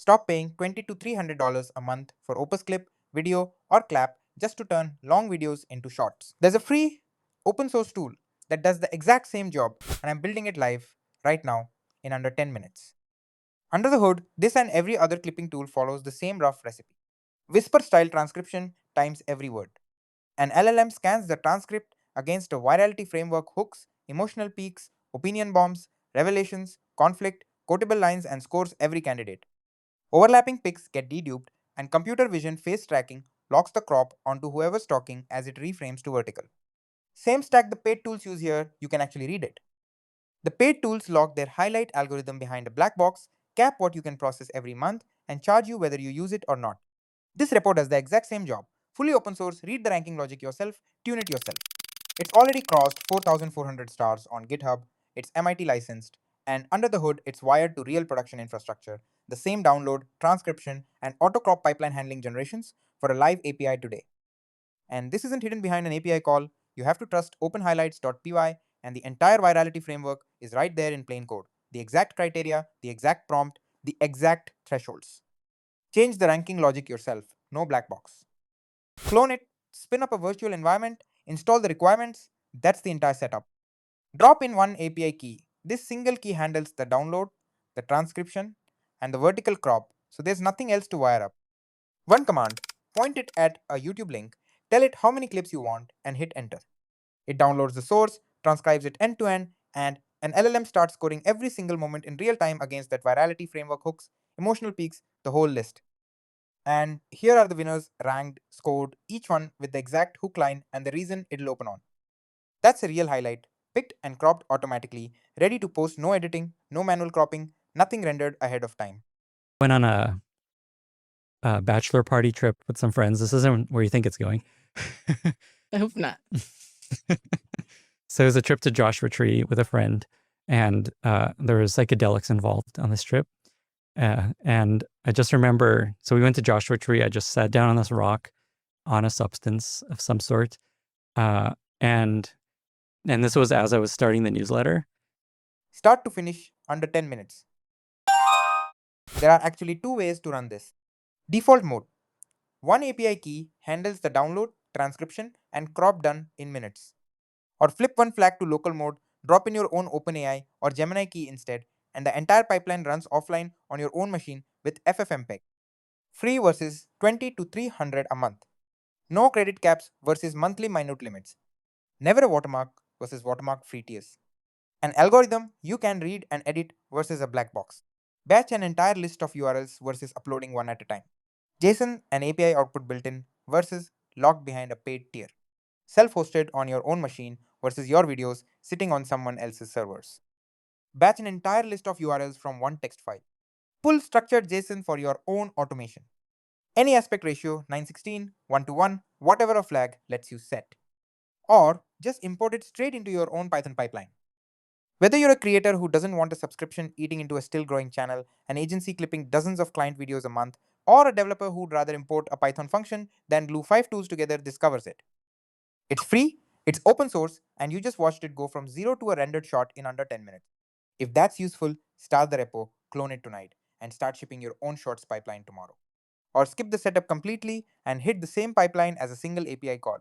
Stop paying $20 to $300 a month for Opus Clip, Video, or Klap just to turn long videos into shorts. There's a free open source tool that does the exact same job, and I'm building it live right now in under 10 minutes. Under the hood, this and every other clipping tool follows the same rough recipe. Whisper style transcription times every word. An LLM scans the transcript against a virality framework hooks, emotional peaks, opinion bombs, revelations, conflict, quotable lines, and scores every candidate. Overlapping pics get deduped, and computer vision face tracking locks the crop onto whoever's talking as it reframes to vertical. Same stack the paid tools use here, you can actually read it. The paid tools lock their highlight algorithm behind a black box, cap what you can process every month, and charge you whether you use it or not. This report does the exact same job. Fully open source, read the ranking logic yourself, tune it yourself. It's already crossed 4,400 stars on GitHub, it's MIT licensed, and under the hood, it's wired to real production infrastructure, the same download, transcription, and autocrop pipeline handling generations for a live API today. And this isn't hidden behind an API call. You have to trust openhighlights.py, and the entire virality framework is right there in plain code. The exact criteria, the exact prompt, the exact thresholds. Change the ranking logic yourself, no black box. Clone it, spin up a virtual environment, install the requirements. That's the entire setup. Drop in one API key. This single key handles the download, the transcription, and the vertical crop, so there's nothing else to wire up. One command, point it at a YouTube link, tell it how many clips you want, and hit enter. It downloads the source, transcribes it end to end, and an LLM starts scoring every single moment in real time against that virality framework hooks, emotional peaks, the whole list. And here are the winners ranked, scored, each one with the exact hook line and the reason it'll open on. That's a real highlight, picked and cropped automatically, ready to post, no editing, no manual cropping, nothing rendered ahead of time. Went on a bachelor party trip with some friends. This isn't where you think it's going. I hope not. So it was a trip to Joshua Tree with a friend, and there was psychedelics involved on this trip. And I just remember, so we went to Joshua Tree. I just sat down on this rock on a substance of some sort. And this was as I was starting the newsletter. Start to finish under 10 minutes. There are actually two ways to run this. Default mode. One API key handles the download, transcription, and crop done in minutes. Or flip one flag to local mode, drop in your own OpenAI or Gemini key instead, and the entire pipeline runs offline on your own machine with FFmpeg. Free versus 20 to 300 a month. No credit caps versus monthly minute limits. Never a watermark versus watermark free tiers. An algorithm you can read and edit versus a black box. Batch an entire list of URLs versus uploading one at a time. JSON and API output built in versus locked behind a paid tier. Self-hosted on your own machine versus your videos sitting on someone else's servers. Batch an entire list of URLs from one text file. Pull structured JSON for your own automation. Any aspect ratio, 916, 1:1, whatever a flag lets you set. Or just import it straight into your own Python pipeline. Whether you're a creator who doesn't want a subscription eating into a still growing channel, an agency clipping dozens of client videos a month, or a developer who'd rather import a Python function than glue 5 tools together, this covers it. It's free, it's open source, and you just watched it go from zero to a rendered shot in under 10 minutes. If that's useful, start the repo, clone it tonight, and start shipping your own shorts pipeline tomorrow. Or skip the setup completely and hit the same pipeline as a single API call.